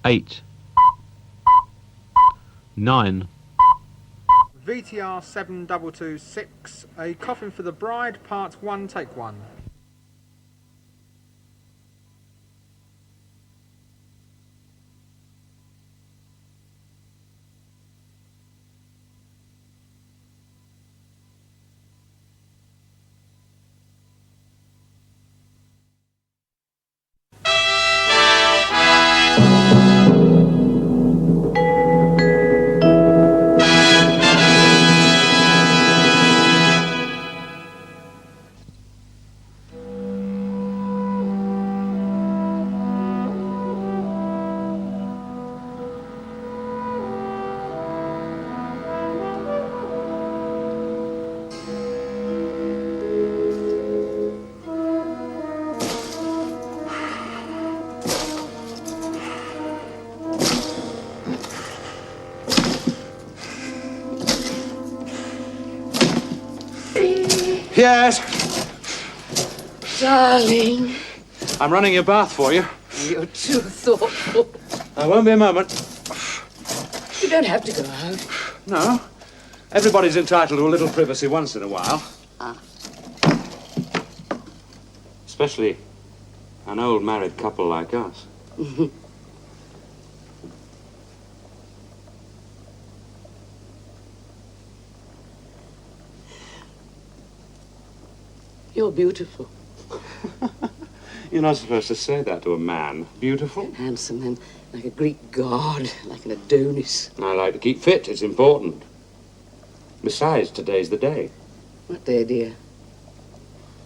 8, 9. VTR 7226, A Coffin for the Bride, Part 1, Take 1. Yes? Darling, I'm running your bath for you. you're too thoughtful. I won't be a moment. You don't have to go out. No. Everybody's entitled to a little privacy once in a while. Ah. Especially an old married couple like us. You're beautiful. You're not supposed to say that to a man. Beautiful? Handsome and like a Greek god, like an Adonis. I like to keep fit. It's important. Besides, today's the day. What day, dear?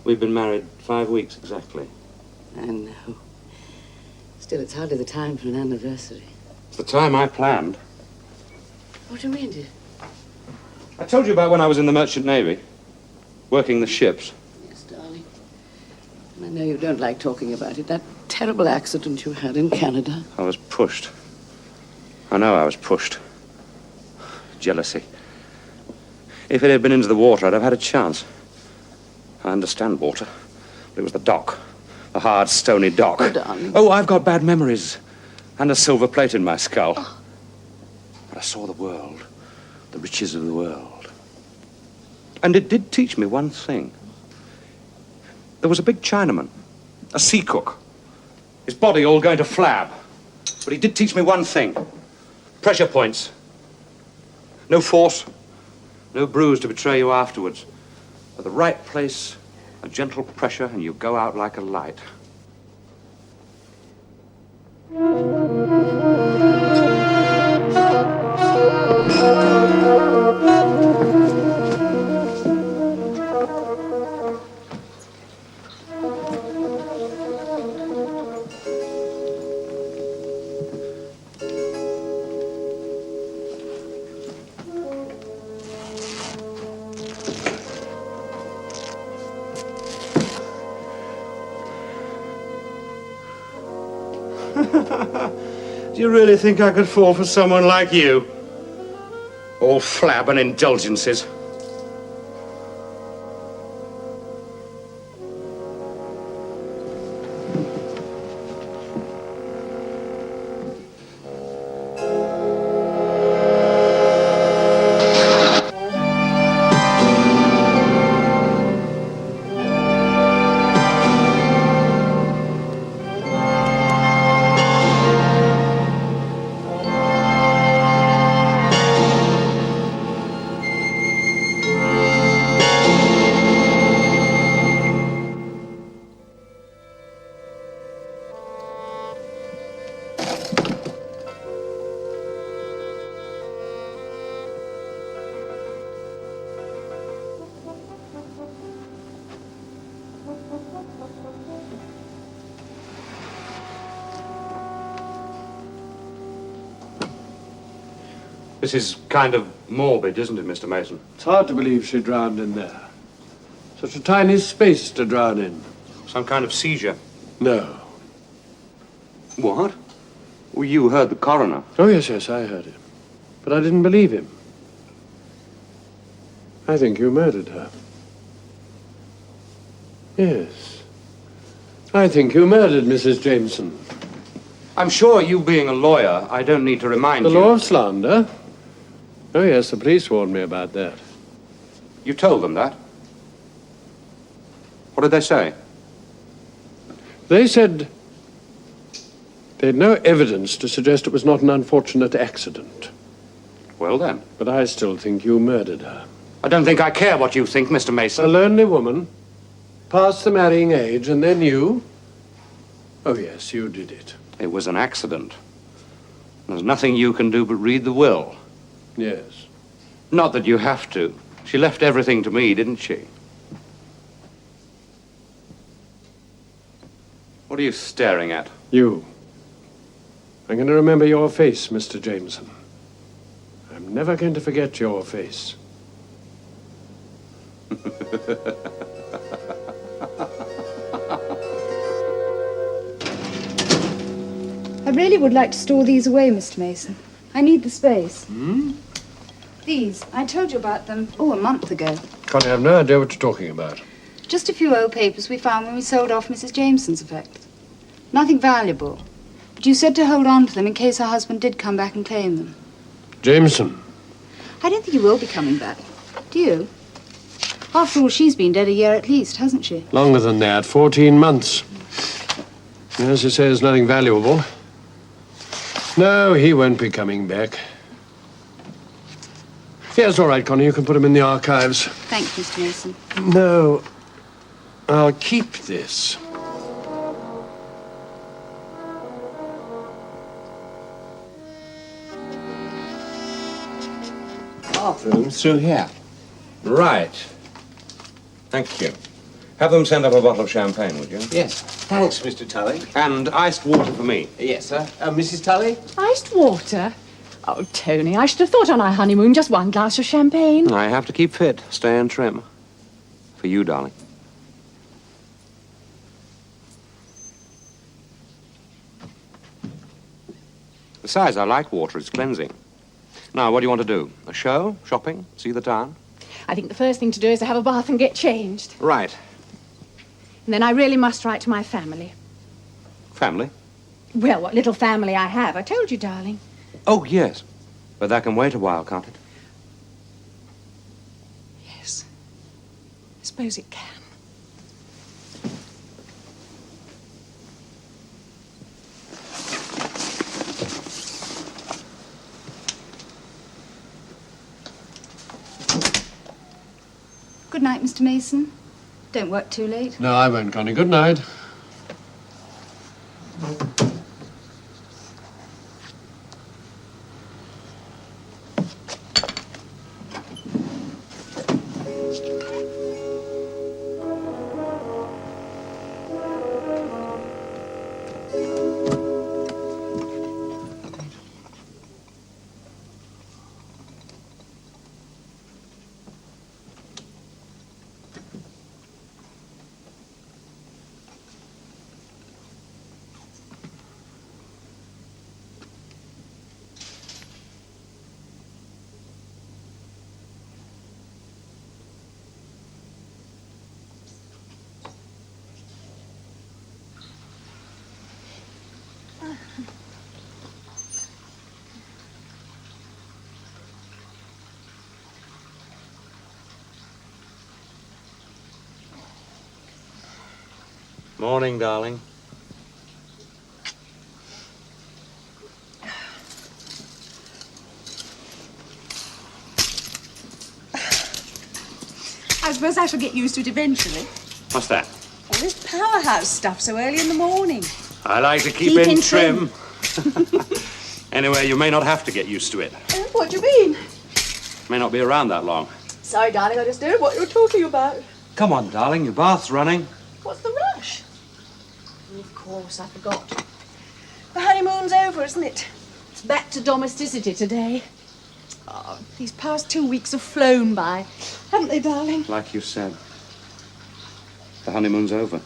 We've been married 5 weeks exactly. I know. Still, it's hardly the time for an anniversary. It's the time I planned. What do you mean, dear? I told you about when I was in the Merchant Navy, working the ships. Yes, darling. And I know you don't like talking about it. That terrible accident you had in Canada. I was pushed. I know I was pushed. Jealousy. If it had been into the water, I'd have had a chance. I understand water. But it was the dock. The hard, stony dock. Oh, darling. Oh, I've got bad memories. And a silver plate in my skull. Oh. But I saw the world. The riches of the world. And it did teach me one thing. There was a big Chinaman. A sea cook. His body all going to flab. But he did teach me one thing. Pressure points. No force. No bruise to betray you afterwards. At the right place, a gentle pressure, and you go out like a light. Do you really think I could fall for someone like you? All flab and indulgences. This is kind of morbid, isn't it, Mr. Mason? It's hard to believe she drowned in there. Such a tiny space to drown in. Some kind of seizure. No. What? Well, you heard the coroner. Oh, yes, I heard him. But I didn't believe him. I think you murdered her. Yes. I think you murdered Mrs. Jameson. I'm sure you being a lawyer, I don't need to remind The you. law of slander? Oh, yes, the police warned me about that. You told them that? What did they say? They said they'd no evidence to suggest it was not an unfortunate accident. Well, then. But I still think you murdered her. I don't think I care what you think, Mr. Mason. A lonely woman, past the marrying age, and then you? Oh, yes, you did it. It was an accident. There's nothing you can do but read the will. Yes. Not that you have to. She left everything to me, didn't she? What are you staring at? You. I'm going to remember your face, Mr. Jameson. I'm never going to forget your face. I really would like to store these away, Mr. Mason. I need the space. These, I told you about them, a month ago. Connie, I have no idea what you're talking about. Just a few old papers we found when we sold off Mrs. Jameson's effects. Nothing valuable. But you said to hold on to them in case her husband did come back and claim them. Jameson. I don't think he will be coming back. Do you? After all, she's been dead a year at least, hasn't she? Longer than that, 14 months. As you say, there's nothing valuable. No, he won't be coming back. Yes, all right, Connie, you can put him in the archives. Thank you, Mr. Mason. No, I'll keep this. Bathrooms through here. Right. Thank you. Have them send up a bottle of champagne, would you? Yes. Thanks, Mr. Tully. And iced water for me. Yes, sir. Mrs. Tully? Iced water? Oh, Tony, I should have thought on our honeymoon just one glass of champagne. I have to keep fit, stay and trim. For you, darling. Besides, I like water. It's cleansing. Now, what do you want to do? A show? Shopping? See the town? I think the first thing to do is to have a bath and get changed. Right. And then I really must write to my family. Family? Well, what little family I have. I told you, darling. Oh, yes. But that can wait a while, can't it? Yes. I suppose it can. Good night, Mr. Mason. Don't work too late. No, I won't, Connie. Good night. Morning, darling. I suppose I shall get used to it eventually. What's that? All this powerhouse stuff so early in the morning. I like to keep Keep in in trim. Anyway, you may not have to get used to it. What do you mean? May not be around that long. Sorry, darling, I just don't know what you're talking about. Come on, darling, your bath's running. What's the rush? Of course, I forgot. The honeymoon's over, isn't it? It's back to domesticity today. Oh, these past 2 weeks have flown by, haven't they, darling? Like you said, the honeymoon's over.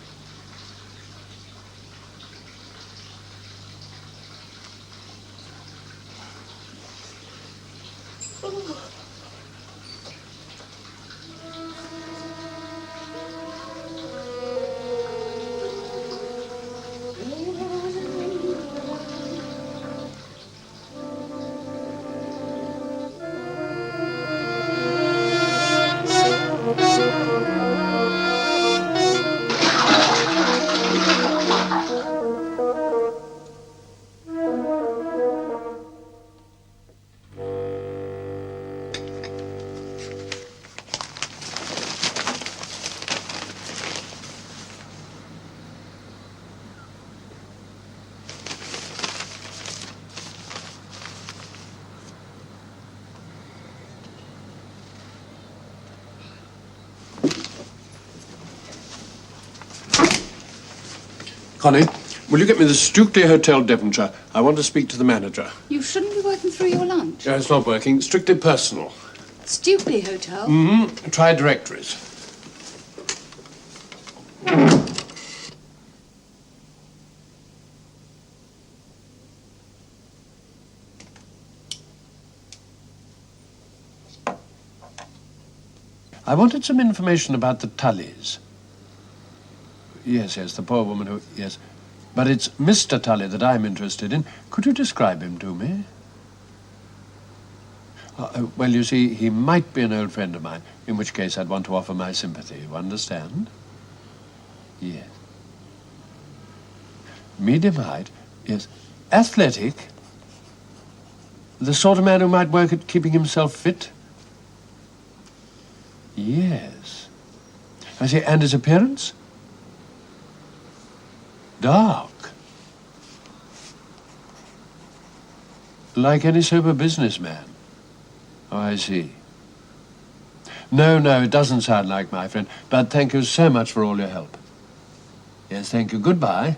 Connie, will you get me the Stukely Hotel, Devonshire? I want to speak to the manager. You shouldn't be working through your lunch. It's not working. Strictly personal. Stukely Hotel? Mm-hmm. Try directories. I wanted some information about the Tullys. Yes, the poor woman who... Yes. But it's Mr. Tully that I'm interested in. Could you describe him to me? Well, you see, he might be an old friend of mine, in which case I'd want to offer my sympathy. You understand? Yes. Medium height? Yes. Athletic? The sort of man who might work at keeping himself fit? Yes. I see. And his appearance? Dark. Like any sober businessman. Oh, I see. No, it doesn't sound like my friend. But thank you so much for all your help. Yes, thank you. Goodbye.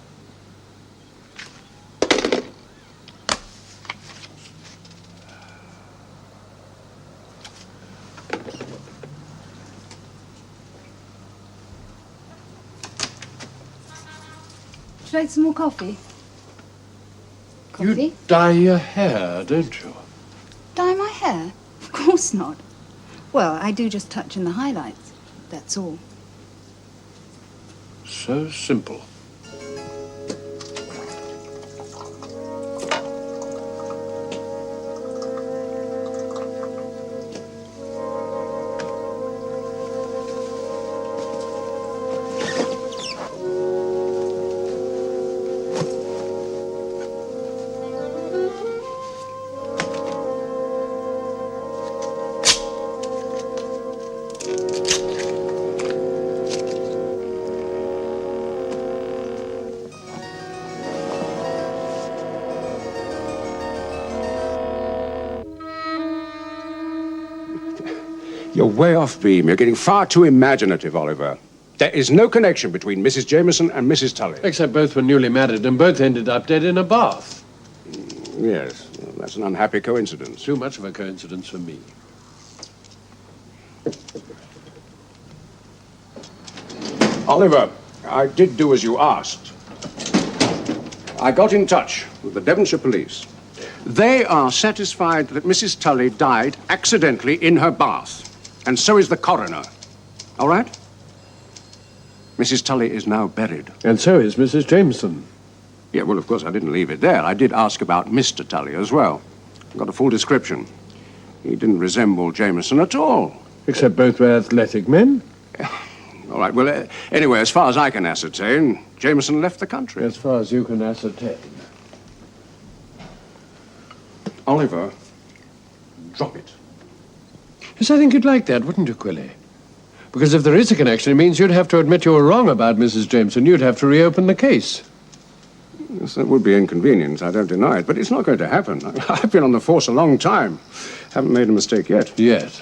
Would you like some more coffee? Coffee? You dye your hair, don't you? Dye my hair? Of course not. Well, I do just touch in the highlights. That's all. So simple. You're way off beam. You're getting far too imaginative, Oliver. There is no connection between Mrs. Jameson and Mrs. Tully. Except both were newly married and both ended up dead in a bath. Yes, well, that's an unhappy coincidence. Too much of a coincidence for me. Oliver, I did do as you asked. I got in touch with the Devonshire police. They are satisfied that Mrs. Tully died accidentally in her bath, and so is the coroner. All right? Mrs. Tully is now buried. And so is Mrs. Jameson. Yeah, well, of course, I didn't leave it there. I did ask about Mr. Tully as well. I got a full description. He didn't resemble Jameson at all. Except both were athletic men. All right, well, anyway, as far as I can ascertain, Jameson left the country. As far as you can ascertain. Oliver, drop it. Yes, I think you'd like that, wouldn't you, Quilly? Because if there is a connection, it means you'd have to admit you were wrong about Mrs. Jameson. You'd have to reopen the case. Yes, that would be inconvenient, I don't deny it, but it's not going to happen. I've been on the force a long time. Haven't made a mistake yet. Yet.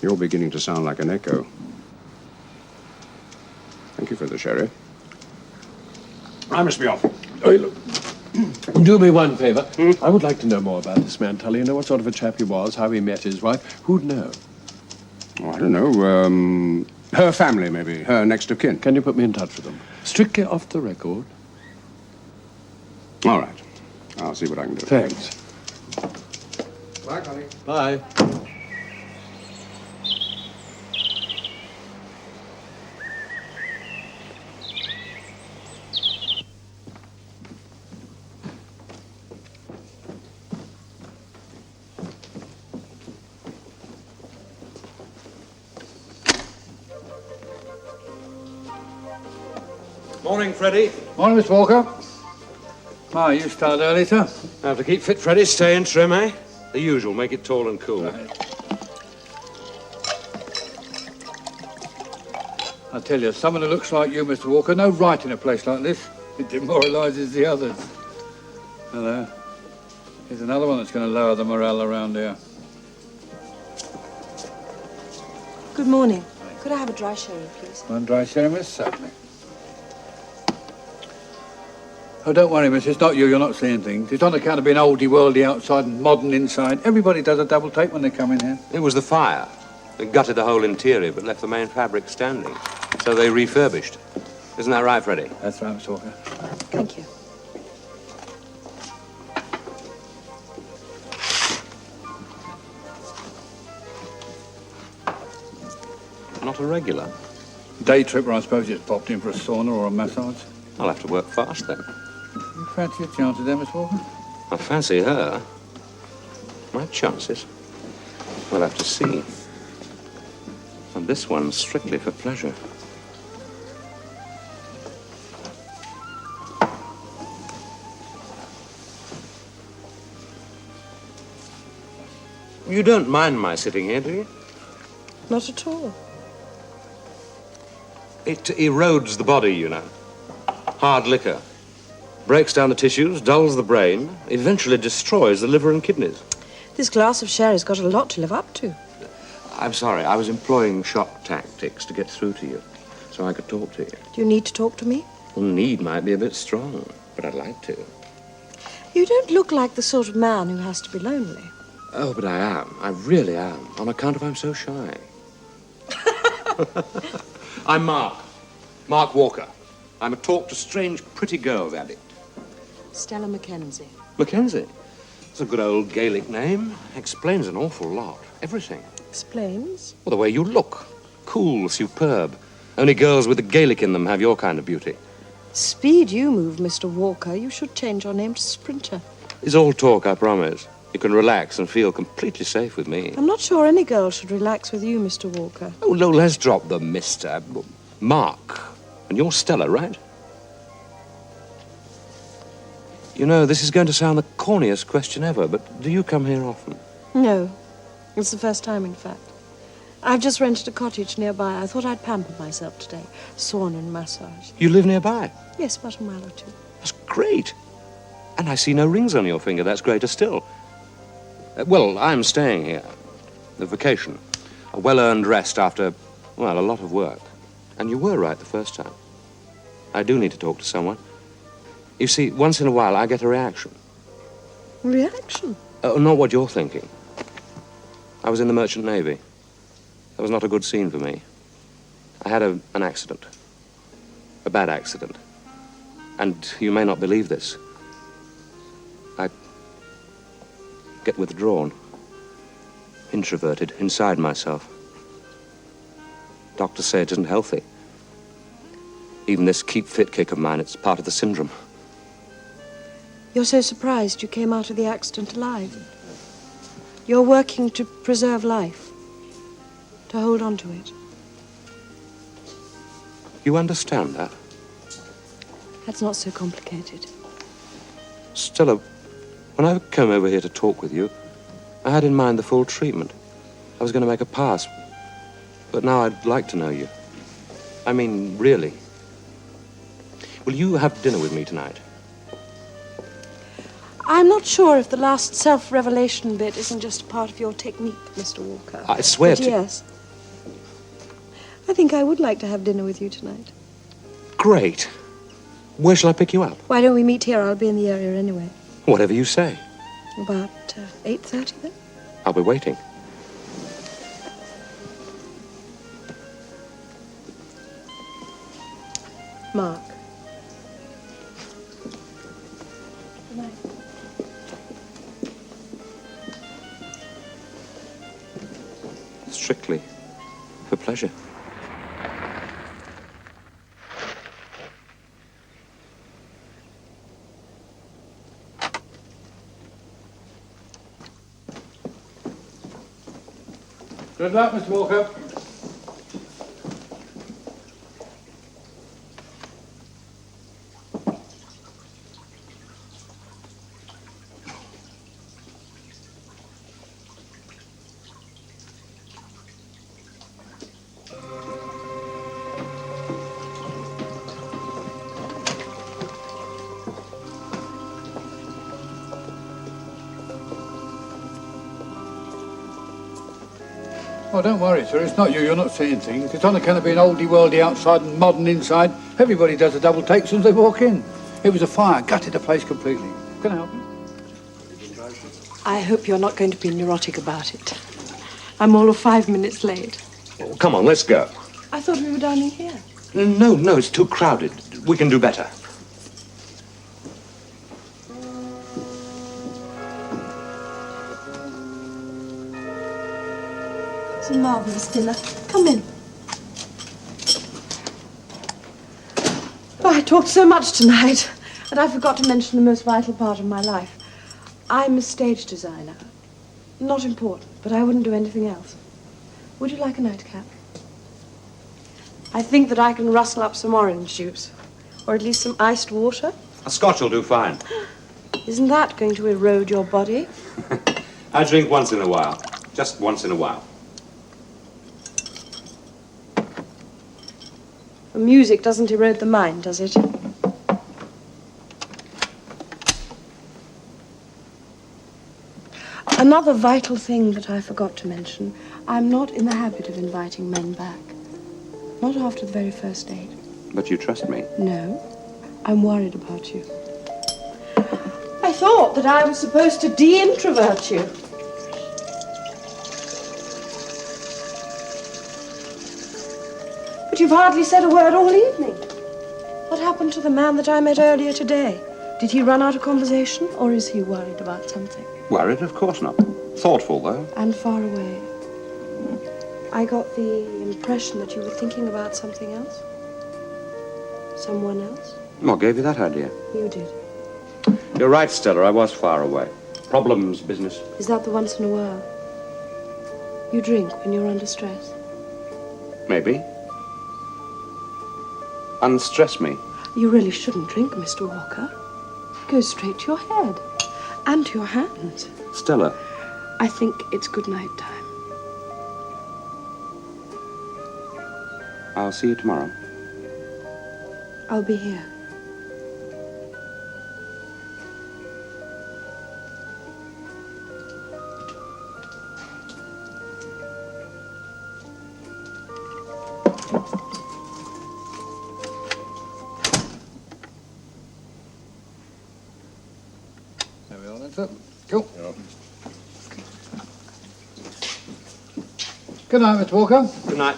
You're beginning to sound like an echo. Thank you for the sherry. I must be off. Oh, look. Do me one favour. I would like to know more about this man, Tully. You know what sort of a chap he was, how he met his wife. Who'd know? Oh, I don't know. Her family, maybe. Her next of kin. Can you put me in touch with them? Strictly off the record. All right. I'll see what I can do. Thanks. Bye, Connie. Bye. Morning, Freddie. Morning, Mr. Walker. Ah, you start early, sir. Have to keep fit, Freddie. Stay in trim, eh? The usual. Make it tall and cool. I tell you, someone who looks like you, Mr. Walker, no right in a place like this. It demoralises the others. Hello. Here's another one that's going to lower the morale around here. Good morning. Could I have a dry sherry, please? One dry sherry, miss? Certainly. Oh, don't worry, miss. It's not you. You're not seeing things. It's on account of being oldie-worldy outside and modern inside. Everybody does a double take when they come in here. It was the fire. It gutted the whole interior, but left the main fabric standing. So they refurbished. Isn't that right, Freddie? That's right, Miss Walker. Thank you. Not a regular. Day tripper, I suppose. Just popped in for a sauna or a massage. I'll have to work fast then. You fancy your chances there, Miss Walker? I fancy her. My chances? We'll have to see. And this one's strictly for pleasure. You don't mind my sitting here, do you? Not at all. It erodes the body, you know. Hard liquor. Breaks down the tissues, dulls the brain, eventually destroys the liver and kidneys. This glass of sherry's got a lot to live up to. I'm sorry, I was employing shock tactics to get through to you, so I could talk to you. Do you need to talk to me? Well, need might be a bit strong, but I'd like to. You don't look like the sort of man who has to be lonely. Oh, but I am. I really am, on account of I'm so shy. I'm Mark. Mark Walker. I'm a talk to strange, pretty girls addict. Stella Mackenzie. Mackenzie? It's a good old Gaelic name. Explains an awful lot. Everything. Explains? Well, the way you look. Cool, superb. Only girls with the Gaelic in them have your kind of beauty. Speed you move, Mr. Walker. You should change your name to Sprinter. It's all talk, I promise. You can relax and feel completely safe with me. I'm not sure any girl should relax with you, Mr. Walker. Oh, no, let's drop the Mr. Mark. And you're Stella, right? You know, this is going to sound the corniest question ever, but do you come here often? No. It's the first time, in fact. I've just rented a cottage nearby. I thought I'd pamper myself today. Sauna and massage. You live nearby? Yes, about a mile or two. That's great. And I see no rings on your finger. That's greater still. Well, I'm staying here. A vacation. A well-earned rest after, well, a lot of work. And you were right the first time. I do need to talk to someone. You see, once in a while, I get a reaction. Reaction? Not what you're thinking. I was in the Merchant Navy. That was not a good scene for me. I had an accident. A bad accident. And you may not believe this. I get withdrawn. Introverted, inside myself. Doctors say it isn't healthy. Even this keep fit kick of mine, it's part of the syndrome. You're so surprised you came out of the accident alive. You're working to preserve life, to hold on to it. You understand that? That's not so complicated. Stella, when I came over here to talk with you, I had in mind the full treatment. I was going to make a pass, but now I'd like to know you. I mean, really. Will you have dinner with me tonight? I'm not sure if the last self-revelation bit isn't just a part of your technique, Mr. Walker. I swear but to... yes. I think I would like to have dinner with you tonight. Great. Where shall I pick you up? Why don't we meet here? I'll be in the area anyway. Whatever you say. About 8:30 then? I'll be waiting. Mark. Strictly for pleasure. Good luck, Mr. Walker. Oh, don't worry, sir. It's not you. You're not seeing things. It's on account of being oldie-worldy outside and modern inside. Everybody does a double take as soon as they walk in. It was a fire, gutted the place completely. Can I help you? I hope you're not going to be neurotic about it. I'm all of 5 minutes late. Oh, come on, let's go. I thought we were dining here. No, it's too crowded. We can do better. It's a marvellous dinner. Come in. Oh, I talked so much tonight, and I forgot to mention the most vital part of my life. I'm a stage designer. Not important, but I wouldn't do anything else. Would you like a nightcap? I think that I can rustle up some orange juice, or at least some iced water. A scotch will do fine. Isn't that going to erode your body? I drink once in a while. Just once in a while. Music doesn't erode the mind, does it? Another vital thing that I forgot to mention, I'm not in the habit of inviting men back. Not after the very first date. But you trust me? No, I'm worried about you. I thought that I was supposed to de-introvert you. But you've hardly said a word all evening. What happened to the man that I met earlier today? Did he run out of conversation, or is he worried about something? Worried? Of course not. Thoughtful, though. And far away. I got the impression that you were thinking about something else. Someone else. What gave you that idea? You did. You're right, Stella. I was far away. Problems, business. Is that the once in a while? You drink when you're under stress. Maybe. Unstress me. You really shouldn't drink, Mr. Walker. It goes straight to your head. And to your hands. Stella. I think it's good night time. I'll see you tomorrow. I'll be here. There we are, that's it. Cool. Good night, Mr. Walker. Good night.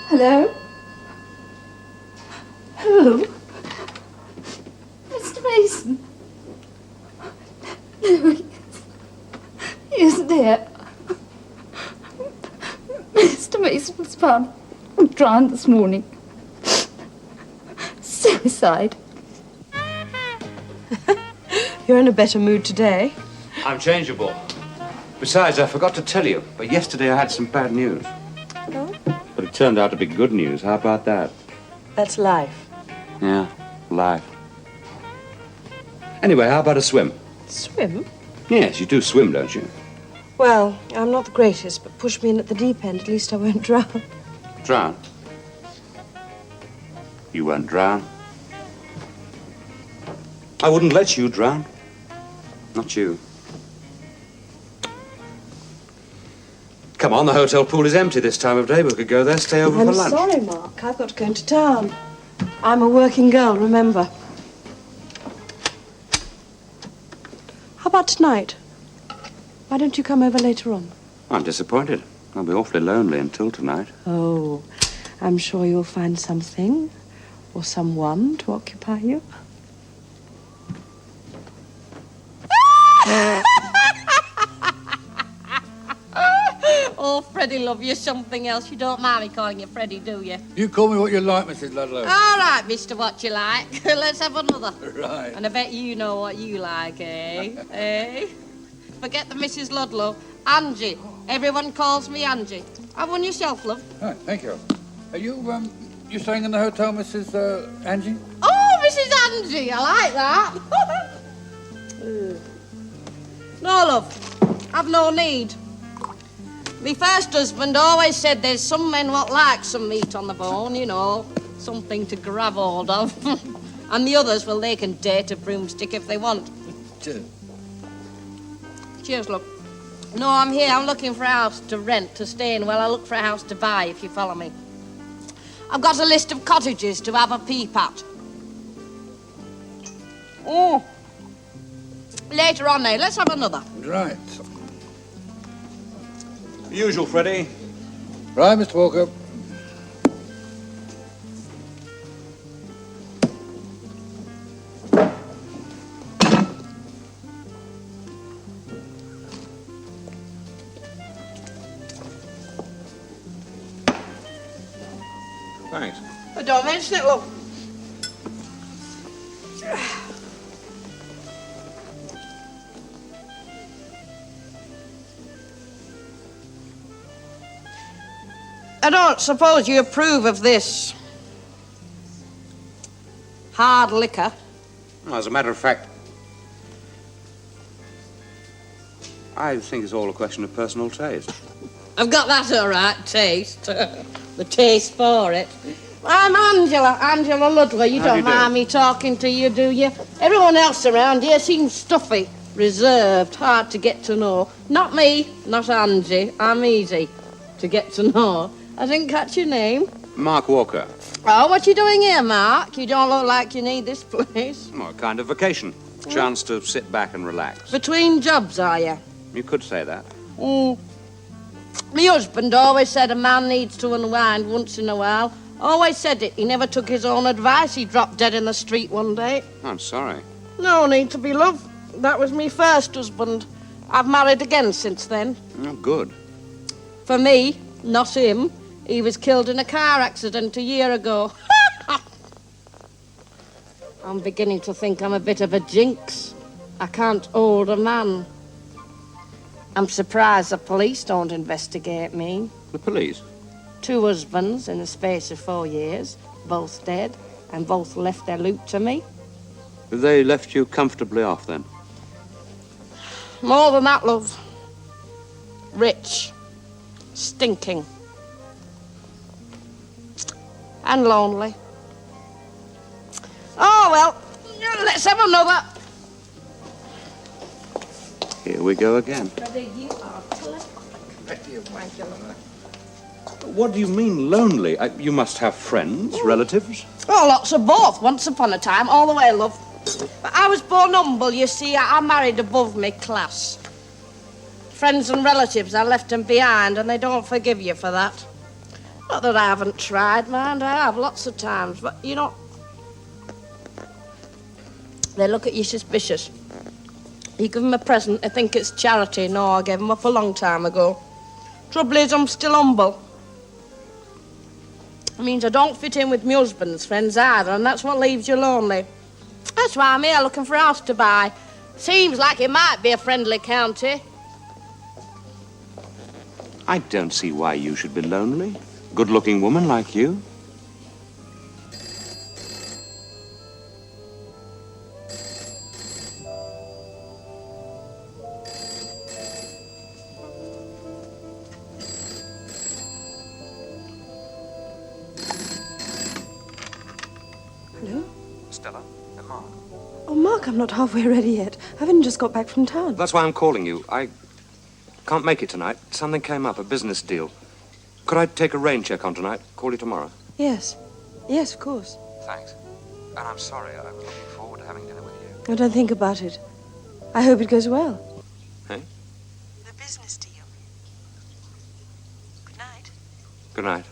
Hello? Who? Mr. Mason? No, he isn't here. Mr. Mason was found drowned this morning. Suicide. You're in a better mood today. I'm changeable. Besides, I forgot to tell you, but yesterday I had some bad news. Oh? But it turned out to be good news. How about that? That's life. Yeah, life. Anyway, how about a swim? Swim? Yes, you do swim, don't you? Well, I'm not the greatest, but push me in at the deep end. At least I won't drown. Drown? You won't drown. I wouldn't let you drown. Not you. Come on, the hotel pool is empty this time of day. We could go there, stay over for lunch. I'm sorry, Mark. I've got to go into town. I'm a working girl, remember. tonight. Why don't you come over later on? I'm disappointed. I'll be awfully lonely until tonight. Oh, I'm sure you'll find something or someone to occupy you. Oh, Freddie, love, you're something else. You don't mind me calling you Freddie, do you? You call me what you like, Mrs. Ludlow. All right, mister, what you like. Let's have another. Right. And I bet you know what you like, eh? Eh? Forget the Mrs. Ludlow. Angie. Everyone calls me Angie. Have one yourself, love. Right, thank you. Are you staying in the hotel, Mrs. Angie? Oh, Mrs. Angie, I like that. No, love, I've no need. Me first husband always said there's some men what like some meat on the bone, you know, something to grab hold of. And the others, well, they can date a broomstick if they want. Cheers. Cheers, love. No, I'm here. I'm looking for a house to rent, to stay in, while I look for a house to buy, if you follow me. I've got a list of cottages to have a peep at. Oh. Later on, now, let's have another. Right. Usual, Freddie. Right, Mr. Walker. Thanks. But don't mention it, love. I don't suppose you approve of this hard liquor. Well, as a matter of fact, I think it's all a question of personal taste. I've got that all right, taste. The taste for it. I'm Angela Ludlow. You How do don't you do? mind me talking to you, do you? Everyone else around here seems stuffy, reserved, hard to get to know. Not me, not Angie. I'm easy to get to know. I didn't catch your name. Mark Walker. Oh, what you doing here, Mark? You don't look like you need this place. Well, a kind of vacation. Chance to sit back and relax. Between jobs, are you? You could say that. My husband always said a man needs to unwind once in a while. Always said it. He never took his own advice. He dropped dead in the street one day. I'm sorry. No need to be, love. That was me first husband. I've married again since then. Oh, good. For me, not him. He was killed in a car accident a year ago. I'm beginning to think I'm a bit of a jinx. I can't hold a man. I'm surprised the police don't investigate me. The police? 2 husbands in the space of 4 years, both dead, and both left their loot to me. They left you comfortably off, then? More than that, love. Rich. Stinking. And lonely. Oh, well, let's have another. Here we go again. You are clever. What do you mean, lonely? You must have friends, relatives? Oh, lots of both, once upon a time, all the way, love. But I was born humble, you see. I married above me class. Friends and relatives, I left them behind, and they don't forgive you for that. Not that I haven't tried, mind, I have lots of times, but, you know, they look at you suspicious. You give them a present, they think it's charity. No, I gave them up a long time ago. Trouble is, I'm still humble. It means I don't fit in with my husband's friends either, and that's what leaves you lonely. That's why I'm here looking for a house to buy. Seems like it might be a friendly county. I don't see why you should be lonely. Good-looking woman like you. Hello? Stella and Mark. Oh, Mark, I'm not halfway ready yet. I haven't just got back from town. That's why I'm calling you. I can't make it tonight. Something came up, a business deal. Could I take a rain check on tonight? Call you tomorrow. Yes. Yes, of course. Thanks. And I'm sorry. I'm looking forward to having dinner with you. Oh, don't think about it. I hope it goes well. Hey? The business deal. Good night. Good night.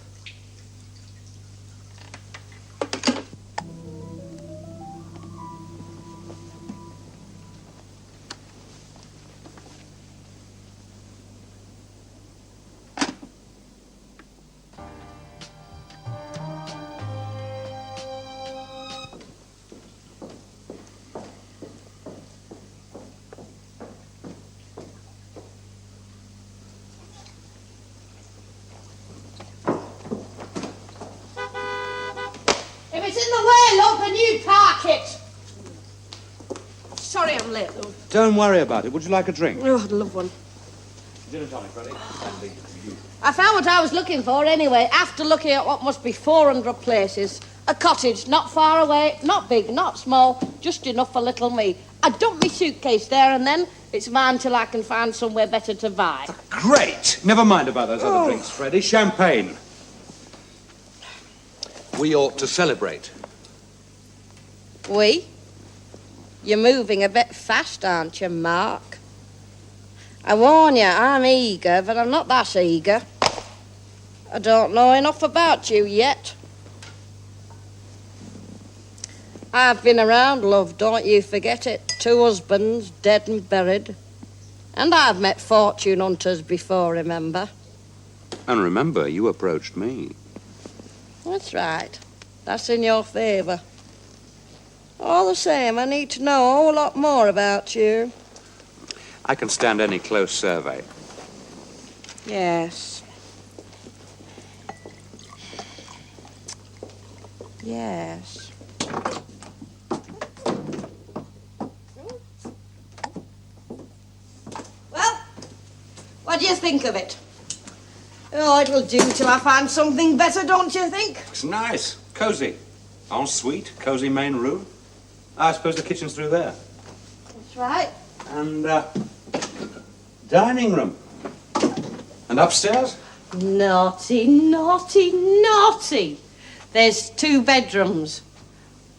If it's in the way, love, then you park it. Sorry I'm late, love. Don't worry about it. Would you like a drink? Oh, I'd love one. Gin and tonic, Freddie. I found what I was looking for anyway, after looking at what must be 400 places. A cottage, not far away, not big, not small, just enough for little me. I dump my suitcase there and then it's mine till I can find somewhere better to buy. Great! Never mind about those other drinks, Freddie. Champagne. We ought to celebrate. We? You're moving a bit fast, aren't you, Mark? I warn you, I'm eager, but I'm not that eager. I don't know enough about you yet. I've been around, love, don't you forget it. 2 husbands, dead and buried. And I've met fortune hunters before, remember? And remember, you approached me. That's right. That's in your favour. All the same, I need to know a whole lot more about you. I can stand any close survey. Yes. Yes. Well, what do you think of it? Oh, it'll do till I find something better, don't you think? It's nice. Cozy. Ensuite, cozy main room. I suppose the kitchen's through there. That's right. And, dining room. And upstairs? Naughty, naughty, naughty. There's 2 bedrooms.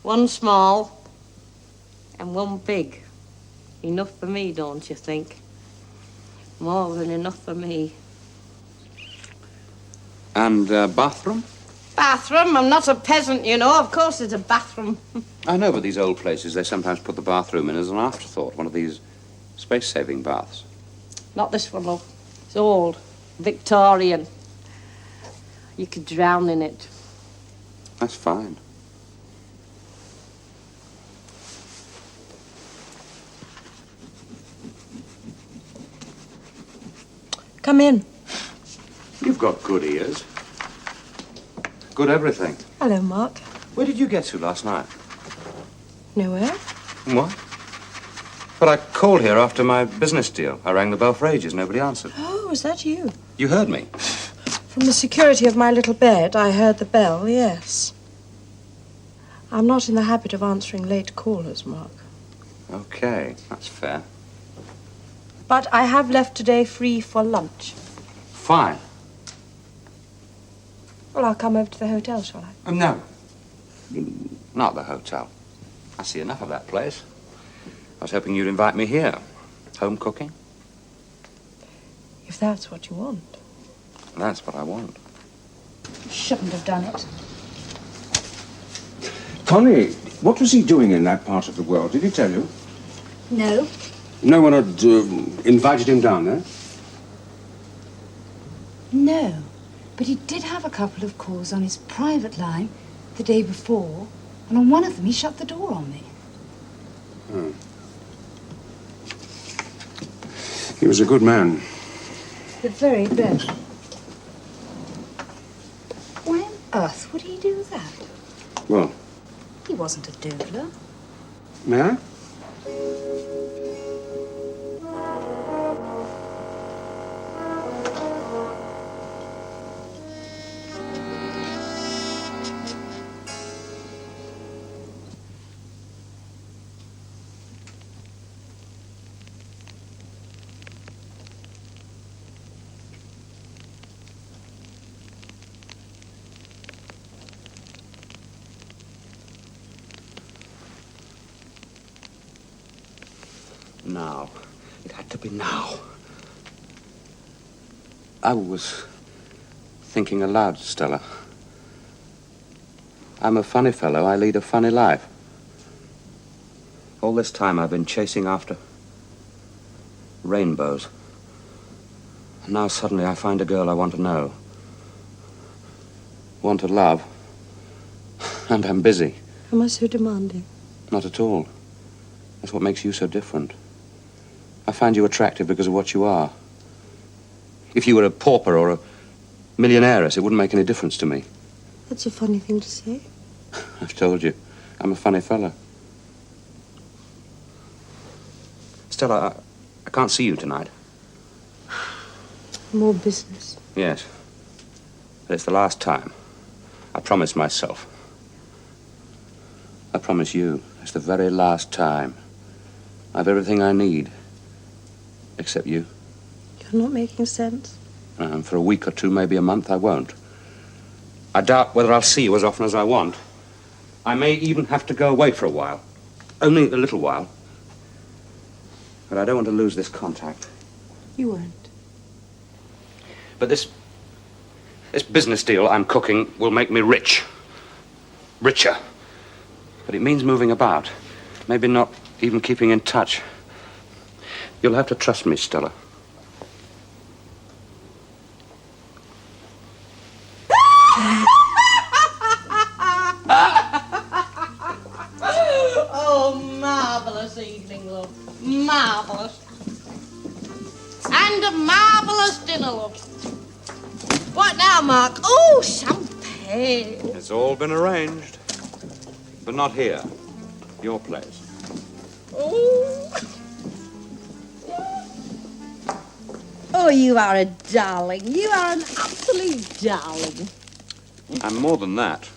One small and one big. Enough for me, don't you think? More than enough for me. And, bathroom? Bathroom? I'm not a peasant, you know. Of course there's a bathroom. I know, but these old places, they sometimes put the bathroom in as an afterthought. One of these space-saving baths. Not this one, love. It's old. Victorian. You could drown in it. That's fine. Come in. You've got good ears. Good everything. Hello, Mark. Where did you get to last night? Nowhere? What? But I called here after my business deal. I rang the bell for ages. Nobody answered. Oh, is that you? You heard me. From the security of my little bed, I heard the bell, yes. I'm not in the habit of answering late callers, Mark. Okay, that's fair. But I have left today free for lunch. Fine. Well, I'll come over to the hotel, shall I? No. Not the hotel. I see enough of that place. I was hoping you'd invite me here. Home cooking? If that's what you want. That's what I want. Shouldn't have done it. Connie, what was he doing in that part of the world? Did he tell you? No. No one had invited him down there? No. But he did have a couple of calls on his private line the day before, and on one of them he shut the door on me. Oh. He was a good man. The very best. Why on earth would he do that? Well, He wasn't a doodler. may I? Now. It had to be now. I was thinking aloud, Stella. I'm a funny fellow. I lead a funny life. All this time I've been chasing after rainbows. And now suddenly I find a girl I want to know. Want to love. And I'm busy. Am I so demanding? Not at all. That's what makes you so different. I find you attractive because of what you are. If you were a pauper or a millionairess, it wouldn't make any difference to me. That's a funny thing to say. I've told you, I'm a funny fella. Stella, I can't see you tonight. More business. Yes. But it's the last time. I promised myself. I promise you, it's the very last time. I've everything I need. Except you. You're not making sense. And for a week or two, maybe a month, I won't. I doubt whether I'll see you as often as I want. I may even have to go away for a while. Only a little while. But I don't want to lose this contact. You won't. But this business deal I'm cooking will make me rich. Richer. But it means moving about. Maybe not even keeping in touch. You'll have to trust me, Stella. Oh, marvellous evening, love. Marvellous. And a marvellous dinner, love. What now, Mark? Oh, champagne. It's all been arranged. But not here. Your place. Oh. Oh, you are a darling. You are an absolute darling. I'm more than that.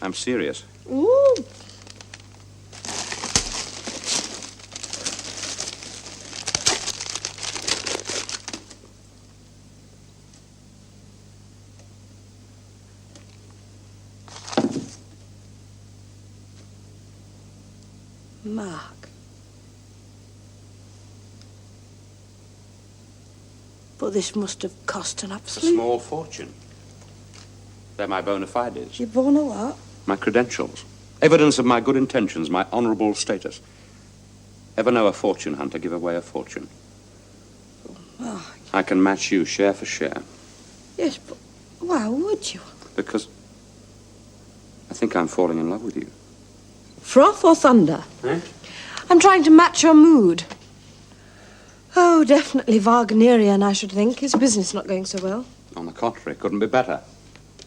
I'm serious. Ooh. Mark. But this must have cost an It's a absolute... small fortune. They're my bona fides. You're born a what? My credentials. Evidence of my good intentions, my honourable status. Ever know a fortune hunter give away a fortune? Oh, I can match you share for share. yes, but why would you? Because I think I'm falling in love with you. Froth or thunder? Eh? I'm trying to match your mood. Oh, definitely Wagnerian, I should think. His business not going so well. On the contrary, couldn't be better.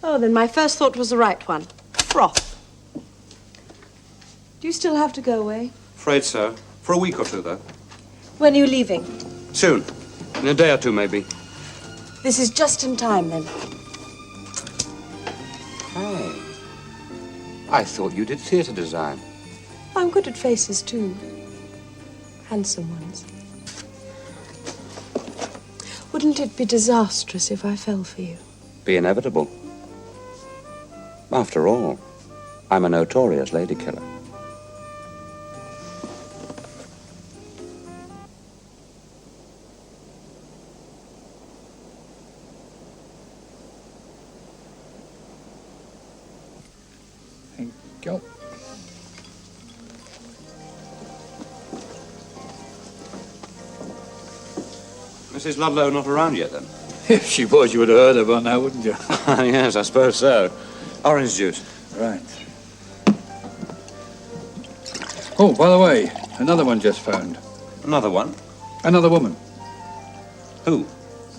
Oh, then my first thought was the right one. Froth. Do you still have to go away? Afraid so. For a week or two, though. When are you leaving? Soon. In a day or two, maybe. This is just in time, then. Hey. I thought you did theatre design. I'm good at faces, too. Handsome ones. Wouldn't it be disastrous if I fell for you? Be inevitable. After all, I'm a notorious lady killer. Thank you. Mrs. Ludlow not around yet, then? If she was, you would have heard her by now, wouldn't you? Yes, I suppose so. Orange juice. Right. Oh, by the way, another one just found. Another one? Another woman. Who?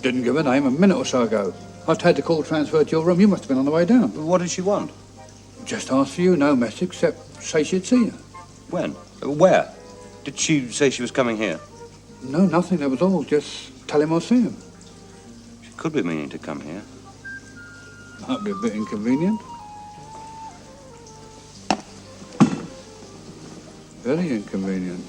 Didn't give her name a minute or so ago. I've had the call transferred to your room. You must have been on the way down. What did she want? Just asked for you, no message, except say she'd see you. When? Where? Did she say she was coming here? No, nothing, that was all. Just tell him I'll see him. She could be meaning to come here. Might be a bit inconvenient. Very inconvenient.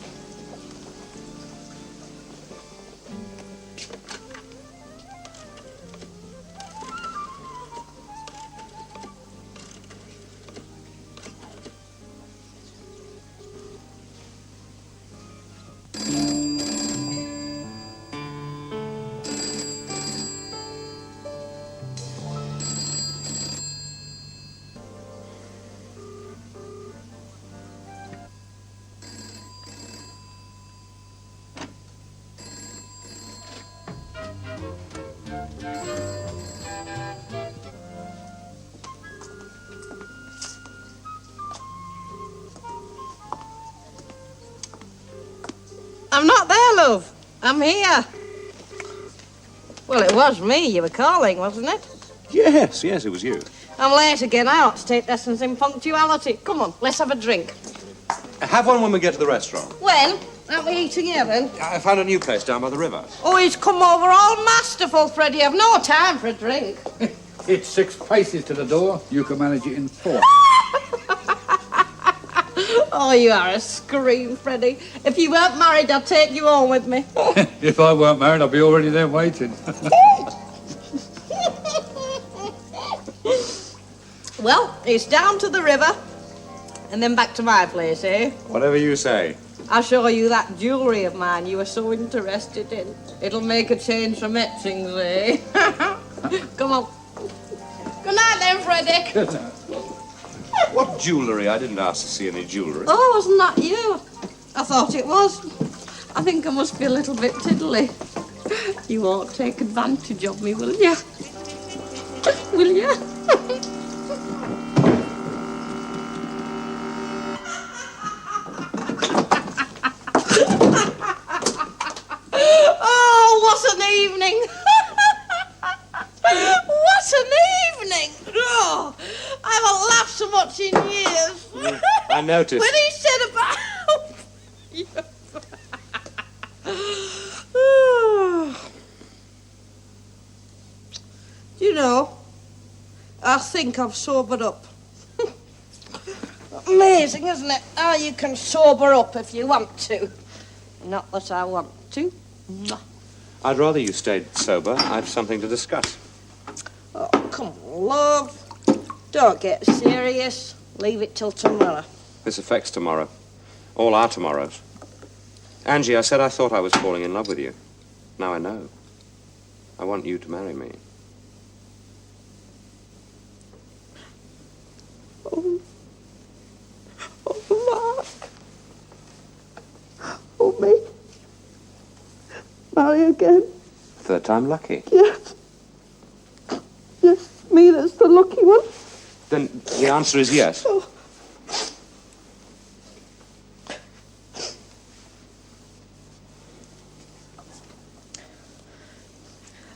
love. I'm here. Well, it was me you were calling, wasn't it? Yes, it was you. I'm late again. I ought to take lessons in punctuality. Come on, let's have a drink. Have one when we get to the restaurant. When? Aren't we eating here, then? I found a new place down by the river. Oh, he's come over all masterful, Freddie. I've no time for a drink. It's 6 paces to the door. You can manage it in 4. Oh, you are a scream, Freddie. If you weren't married, I'd take you home with me. If I weren't married, I'd be already there waiting. Well, it's down to the river and then back to my place, eh? Whatever you say. I'll show you that jewellery of mine you were so interested in. It'll make a change from etchings, eh? Come on. Good night then, Freddie. Good night. What jewellery? I didn't ask to see any jewellery. Oh, wasn't that you? I thought it was. I think I must be a little bit tiddly. You won't take advantage of me, will you? Will you? Oh, what an evening! What an evening! Oh, I haven't laughed so much in years. I noticed. When he said about... Do you know, I think I've sobered up. Amazing, isn't it? How you can sober up if you want to. Not that I want to. I'd rather you stayed sober. I've something to discuss. Oh, come on, love. Don't get serious. Leave it till tomorrow. This affects tomorrow. All our tomorrows. Angie, I said I thought I was falling in love with you. Now I know. I want you to marry me. Oh, Mark. Oh, me. Marry again. Third time lucky. Yes. Yes, me that's the lucky one. Then the answer is yes. Oh.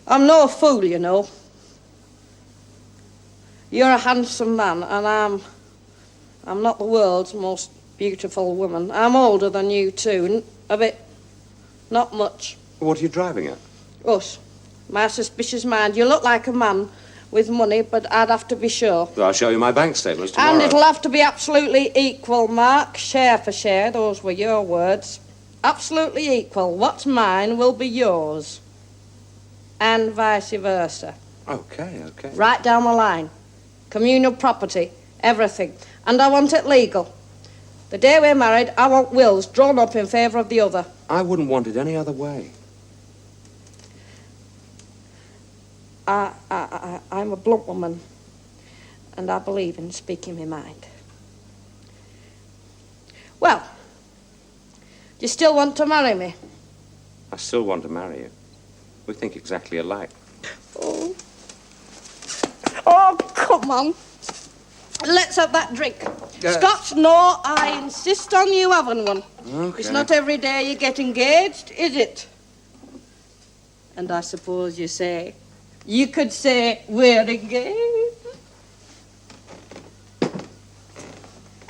I'm no fool, you know. You're a handsome man, and I'm not the world's most beautiful woman. I'm older than you, too. A bit. Not much. What are you driving at? Us. My suspicious mind. You look like a man with money, but I'd have to be sure. I'll show you my bank statements tomorrow. And it'll have to be absolutely equal, Mark. Share for share. Those were your words. Absolutely equal. What's mine will be yours. And vice versa. Okay. Right down the line. Communal property. Everything. And I want it legal. The day we're married, I want wills drawn up in favour of the other. I wouldn't want it any other way. I'm a blunt woman, and I believe in speaking my mind. Well, do you still want to marry me? I still want to marry you. We think exactly alike. Oh, come on. Let's have that drink. Scotch? No, I insist on you having one. Okay. It's not every day you get engaged, is it? And I suppose you could say we're engaged.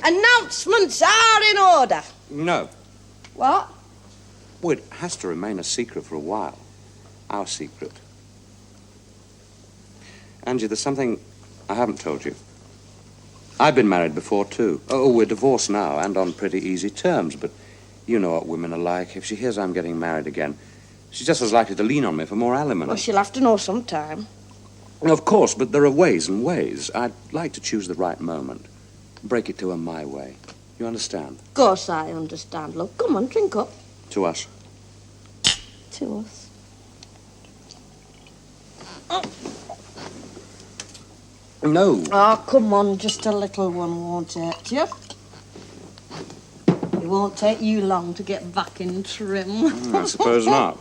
Announcements are in order. No. What? Well, it has to remain a secret for a while. Our secret. Angie, there's something I haven't told you. I've been married before, too. Oh, we're divorced now, and on pretty easy terms, but you know what women are like. If she hears I'm getting married again, she's just as likely to lean on me for more alimony. Well, she'll have to know sometime. Of course, but there are ways and ways. I'd like to choose the right moment. Break it to her my way. You understand? Of course I understand, love. Come on, drink up. To us. To us. No. Oh, come on, just a little one won't hurt you. It won't take you long to get back in trim. I suppose not.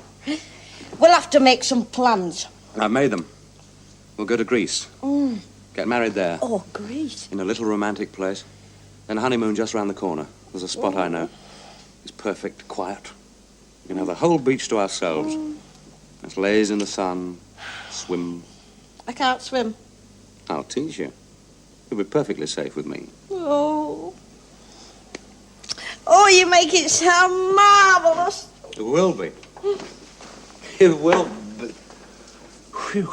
We'll have to make some plans. I've made them. We'll go to Greece. Get married there. Oh, Greece. In a little romantic place. Then a honeymoon just round the corner. There's a spot I know. It's perfect, quiet. We can have the whole beach to ourselves. Us lays in the sun, swim. I can't swim. I'll teach you. You'll be perfectly safe with me. Oh. Oh, you make it sound marvellous. It will be. It will be. Whew.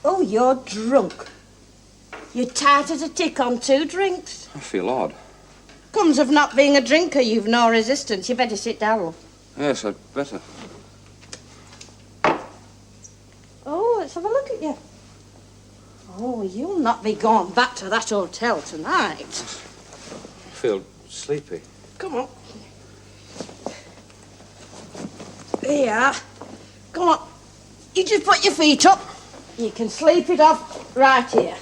Oh, you're drunk. You're tight as a tick on 2 drinks. I feel odd. Comes of not being a drinker, you've no resistance. You better sit down, love. Yes, I'd better. Oh, let's have a look at you. Oh, you'll not be going back to that hotel tonight. I feel sleepy. Come on. Here. Come on. You just put your feet up. You can sleep it off right here.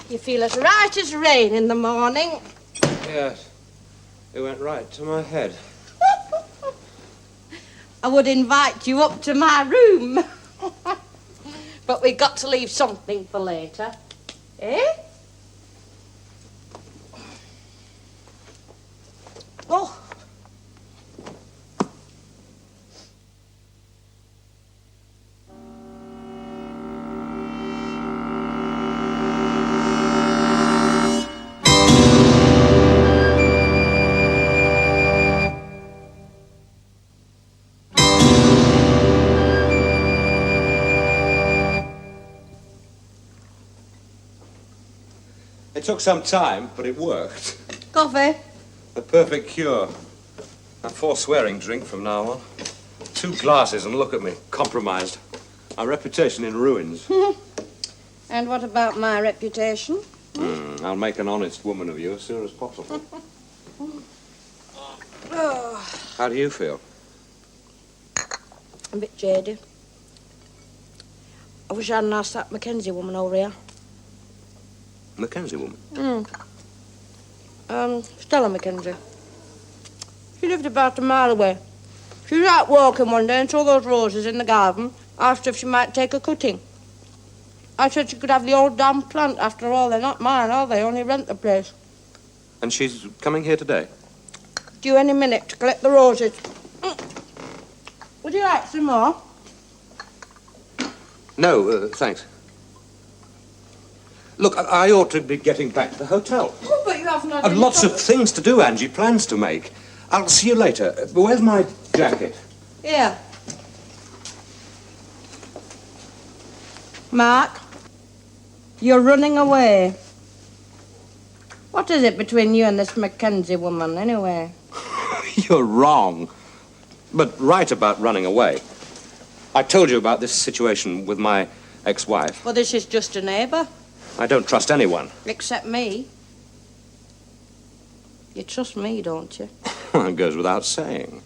You feel as right as rain in the morning. Yes. It went right to my head. I would invite you up to my room. But we've got to leave something for later. Eh? Oh. It took some time, but it worked. Coffee. The perfect cure. A forswearing drink from now on. 2 glasses and look at me, compromised. Our reputation in ruins. And what about my reputation? I'll make an honest woman of you as soon as possible. How do you feel? A bit jaded. I wish I hadn't asked that Mackenzie woman over here. Mackenzie woman? Stella Mackenzie. She lived about a mile away. She was out walking one day and saw those roses in the garden. Asked if she might take a cutting. I said she could have the old damn plant. After all, they're not mine, are they? Only rent the place. And she's coming here today? Due any minute to collect the roses. Would you like some more? No, thanks. Look, I ought to be getting back to the hotel. Oh, but you haven't had I've lots of things to do, Angie, plans to make. I'll see you later. Where's my jacket? Here. Mark, you're running away. What is it between you and this Mackenzie woman, anyway? You're wrong. But right about running away. I told you about this situation with my ex-wife. Well, this is just a neighbour. I don't trust anyone. Except me. You trust me, don't you? It goes without saying.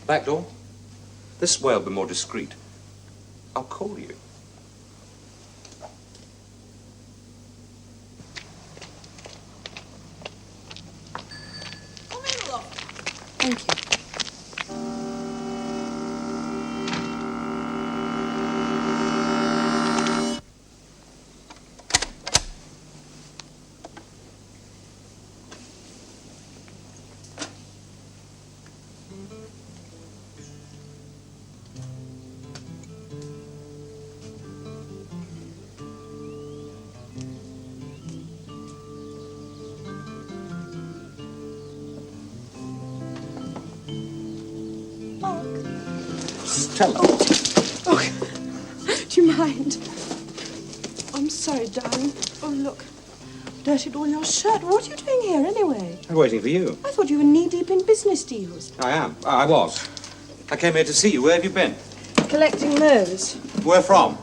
Back door? This way I'll be more discreet. I'll call you. Come in, love. Thank you. Stella. Oh, do you mind? I'm sorry, darling. Oh, look. Dirtied all your shirt. What are you doing here, anyway? I'm waiting for you. I thought you were knee-deep in business deals. I am. I was. I came here to see you. Where have you been? Collecting those. Where from?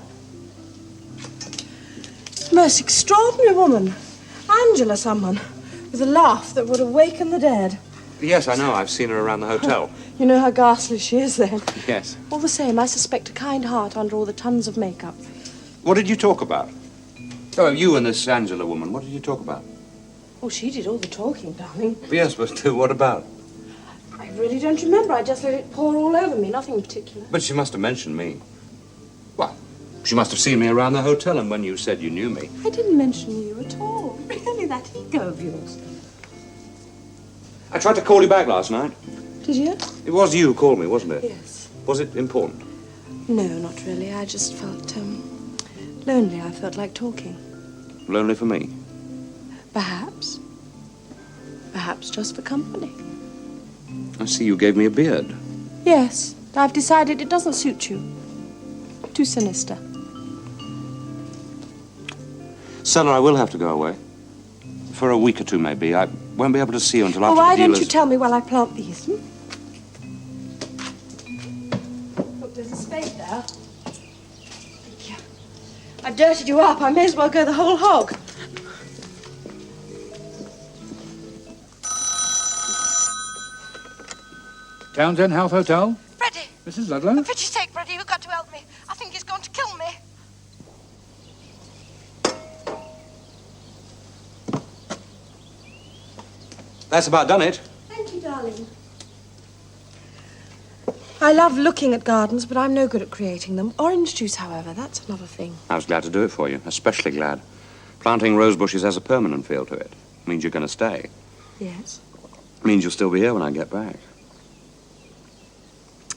Most extraordinary woman. Angela someone. With a laugh that would awaken the dead. Yes, I know. I've seen her around the hotel. You know how ghastly she is, then. Yes. All the same, I suspect a kind heart under all the tons of makeup. What did you talk about? Oh, you and this Angela woman. What did you talk about? Oh, she did all the talking, darling. Yes, but what about? I really don't remember. I just let it pour all over me. Nothing in particular. But she must have mentioned me. Well, She must have seen me around the hotel, and when you said you knew me... I didn't mention you at all. Really, that ego of yours. I tried to call you back last night. Did you? It was you who called me, wasn't it? Yes. Was it important? No, not really. I just felt, lonely. I felt like talking. Lonely for me? Perhaps. Perhaps just for company. I see you gave me a beard. Yes. I've decided it doesn't suit you. Too sinister. Stella, I will have to go away. For a week or two, maybe. I won't be able to see you until after Why the don't dealers... you tell me while I plant these? Look, there's a spade there. I've dirtied you up. I may as well go the whole hog. Townsend House Hotel? Freddie! Mrs. Ludlow? For pity's sake, Freddie, you've got to help me. I think he's going to kill me. That's about done it. Thank you, darling. I love looking at gardens, but I'm no good at creating them. Orange juice, however, that's another thing. I was glad to do it for you, especially glad. Planting rose bushes has a permanent feel to it. Means you're going to stay. Yes. Means you'll still be here when I get back.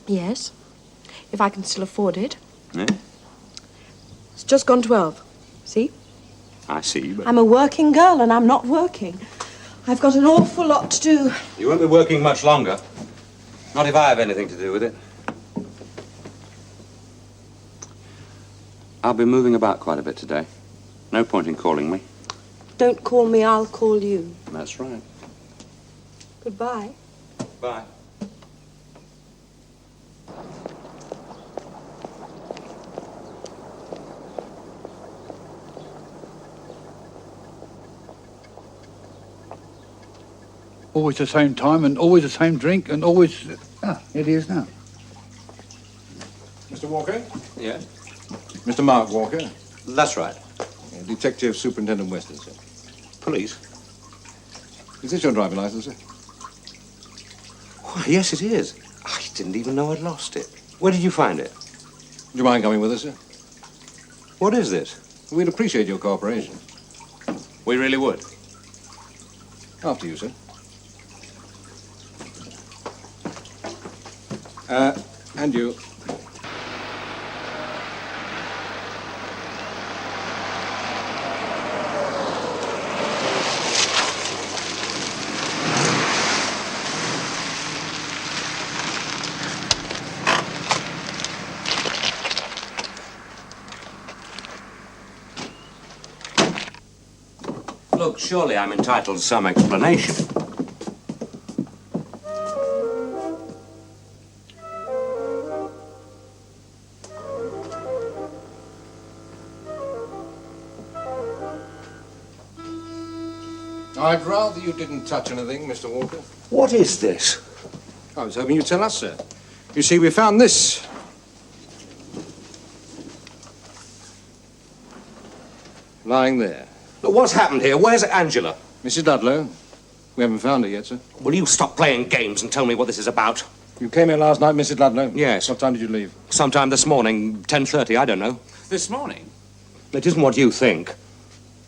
Yes. If I can still afford it. Yeah? It's just gone 12. See? I see, but... I'm a working girl and I'm not working. I've got an awful lot to do. You won't be working much longer. Not if I have anything to do with it. I'll be moving about quite a bit today. No point in calling me. Don't call me, I'll call you. That's right. Goodbye. Bye. Always the same time and always the same drink and always... Ah, here he is now. Mr. Walker? Yes? Mr. Mark Walker? That's right. Detective Superintendent Weston, sir. Police? Is this your driving license, sir? Why, yes, it is. I didn't even know I'd lost it. Where did you find it? Do you mind coming with us, sir? What is this? We'd appreciate your cooperation. We really would. After you, sir. And you. Look, surely I'm entitled to some explanation. I'd rather you didn't touch anything, Mr. Walker. What is this? I was hoping you'd tell us, sir. You see, we found this. Lying there. Look, what's happened here? Where's Angela? Mrs. Ludlow. We haven't found her yet, sir. Will you stop playing games and tell me what this is about? You came here last night, Mrs. Ludlow? Yes. What time did you leave? Sometime this morning, 10:30, I don't know. This morning? It isn't what you think.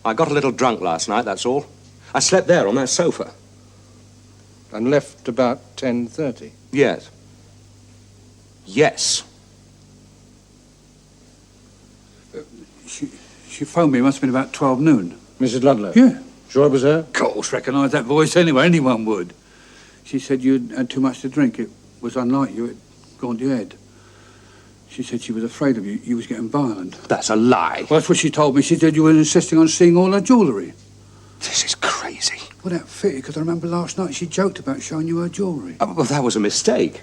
I got a little drunk last night, that's all. I slept there on that sofa. And left about 10:30? Yes. Yes. She phoned me, it must have been about 12 noon. Mrs. Ludlow? Yeah. Sure it was her? Of course, recognise that voice anyway, anyone would. She said you'd had too much to drink. It was unlike you, it had gone to your head. She said she was afraid of you, you was getting violent. That's a lie. Well, that's what she told me. She said you were insisting on seeing all her jewellery. This is crazy. Well, that fitted, because I remember last night she joked about showing you her jewellery. Oh, well, that was a mistake.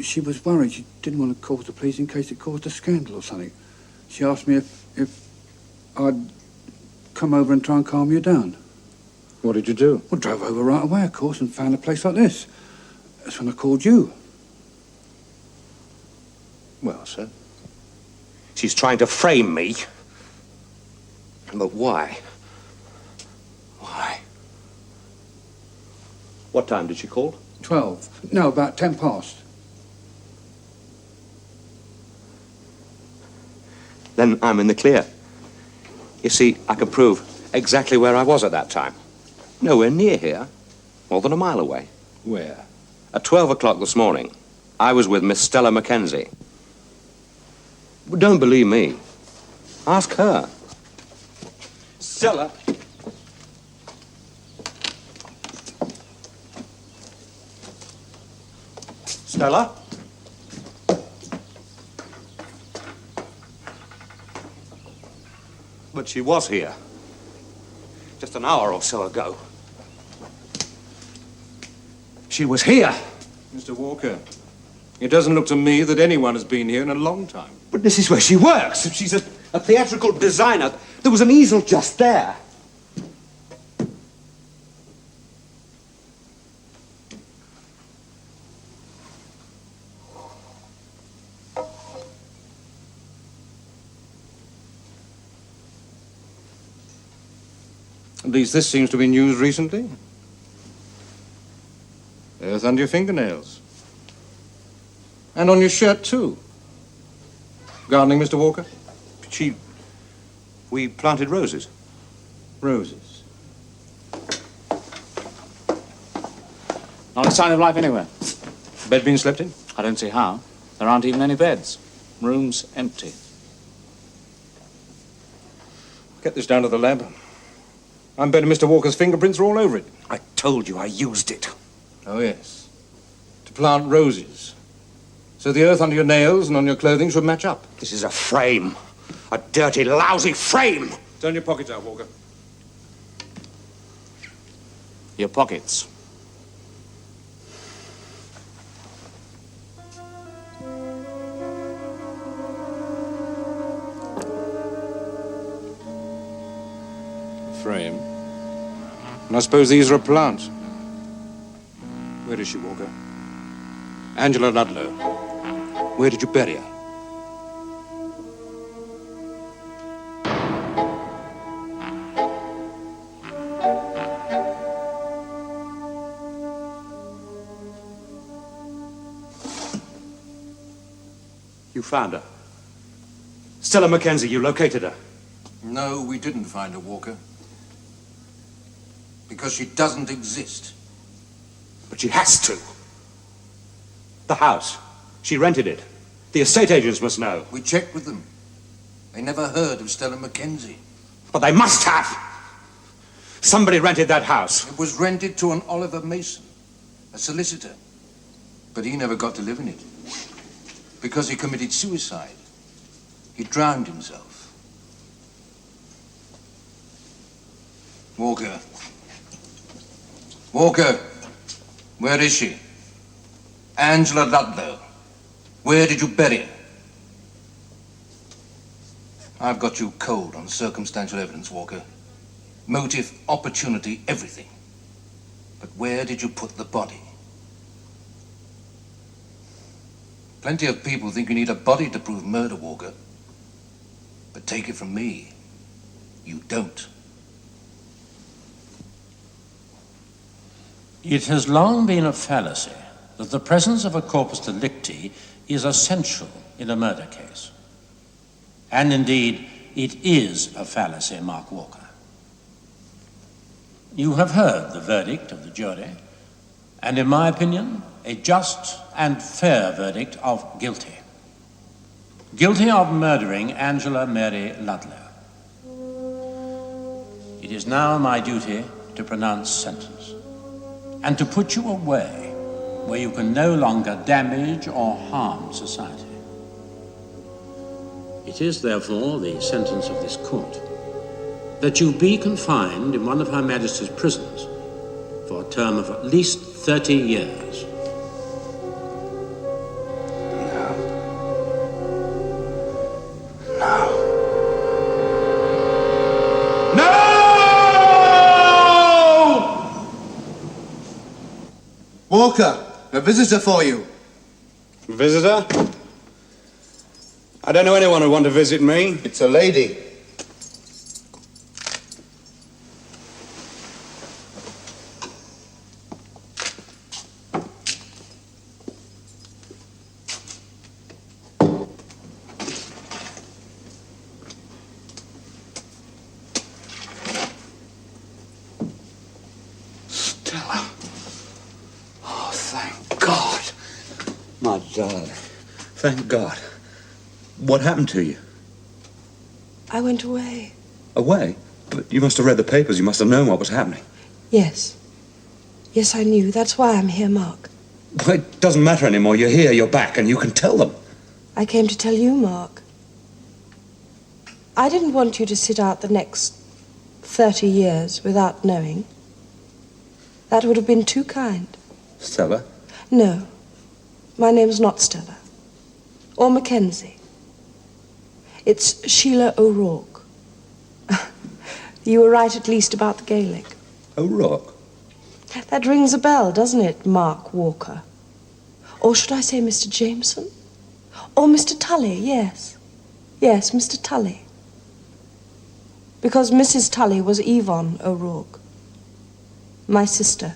She was worried. She didn't want to cause the police in case it caused a scandal or something. She asked me if I'd come over and try and calm you down. What did you do? Well, drove over right away, of course, and found a place like this. That's when I called you. Well, sir. She's trying to frame me. But why? Why? What time did she call? 12. No, about 10 past. then I'm in the clear. You see, I can prove exactly where I was at that time. Nowhere near here, more than a mile away. Where? At 12 o'clock this morning, I was with Miss Stella Mackenzie. Don't believe me. Ask her. Stella. Stella? But she was here. Just an hour or so ago. She was here. Mr. Walker, it doesn't look to me that anyone has been here in a long time. But this is where she works. If she's a theatrical designer, there was an easel just there. At least this seems to be news recently. Earth under your fingernails. And on your shirt, too. Gardening, Mr. Walker? We planted roses. Roses. Not a sign of life anywhere. Bed being slept in? I don't see how. There aren't even any beds. Room's empty. Get this down to the lab. I'm betting Mr. Walker's fingerprints are all over it. I told you I used it. Oh, yes. To plant roses. So the earth under your nails and on your clothing should match up. This is a frame. A dirty, lousy frame. Turn your pockets out, Walker. Your pockets. Frame. And I suppose these are a plant. Where is she, Walker? Angela Ludlow. Where did you bury her? You found her. Stella Mackenzie, you located her. No, we didn't find her, Walker. Because she doesn't exist. But she has to. The house. She rented it. The estate agents must know. We checked with them. They never heard of Stella Mackenzie. But they must have. Somebody rented that house. It was rented to an Oliver Mason, a solicitor. But he never got to live in it. Because he committed suicide. He drowned himself. Walker. Walker. Where is she? Angela Ludlow. Where did you bury her? I've got you cold on circumstantial evidence, Walker. Motive, opportunity, everything. But where did you put the body? Plenty of people think you need a body to prove murder, Walker. But take it from me, you don't. It has long been a fallacy that the presence of a corpus delicti is essential in a murder case. And indeed, it is a fallacy, Mark Walker. You have heard the verdict of the jury, and in my opinion, a just and fair verdict of guilty. Guilty of murdering Angela Mary Ludlow. It is now my duty to pronounce sentence, and to put you away where you can no longer damage or harm society. It is therefore the sentence of this court that you be confined in one of Her Majesty's prisons for a term of at least 30 years. Walker, a visitor for you. Visitor? I don't know anyone who want to visit me. It's a lady. My darling. Thank God. What happened to you? I went away. Away? But you must have read the papers. You must have known what was happening. Yes. Yes, I knew. That's why I'm here, Mark. Well, it doesn't matter anymore. You're here, you're back, and you can tell them. I came to tell you, Mark. I didn't want you to sit out the next 30 years without knowing. That would have been too kind. Stella? No. My name's not Stella. Or Mackenzie. It's Sheila O'Rourke. You were right at least about the Gaelic. O'Rourke? That rings a bell, doesn't it, Mark Walker? Or should I say Mr. Jameson? Or Mr. Tully, yes. Yes, Mr. Tully. Because Mrs. Tully was Yvonne O'Rourke. My sister.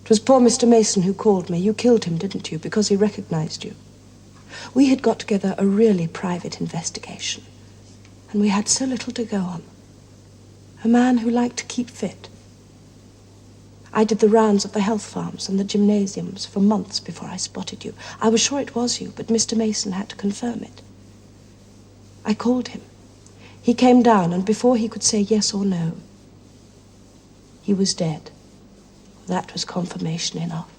It was poor Mr. Mason who called me. You killed him, didn't you, because he recognized you. We had got together a really private investigation, and we had so little to go on. A man who liked to keep fit. I did the rounds of the health farms and the gymnasiums for months before I spotted you. I was sure it was you, but Mr. Mason had to confirm it. I called him. He came down, and before he could say yes or no, he was dead. That was confirmation enough.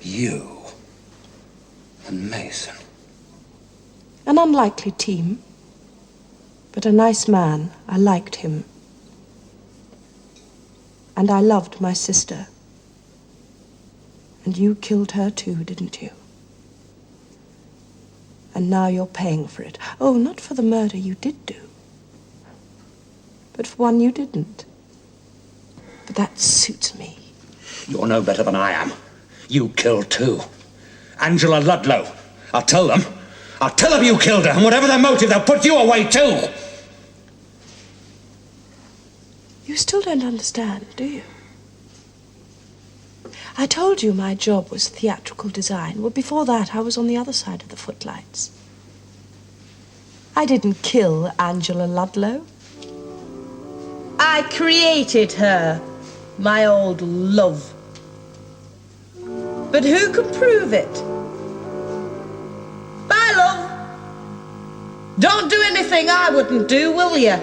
You and Mason. An unlikely team, but a nice man. I liked him. And I loved my sister. And you killed her too, didn't you? And now you're paying for it. Oh, not for the murder you did do, but for one you didn't. But that suits me. You're no better than I am. You killed too. Angela Ludlow. I'll tell them. I'll tell them you killed her, and whatever their motive, they'll put you away too. You still don't understand, do you? I told you my job was theatrical design. Well, before that, I was on the other side of the footlights. I didn't kill Angela Ludlow. I created her, my old love. But who can prove it? Bye, love. Don't do anything I wouldn't do, will you?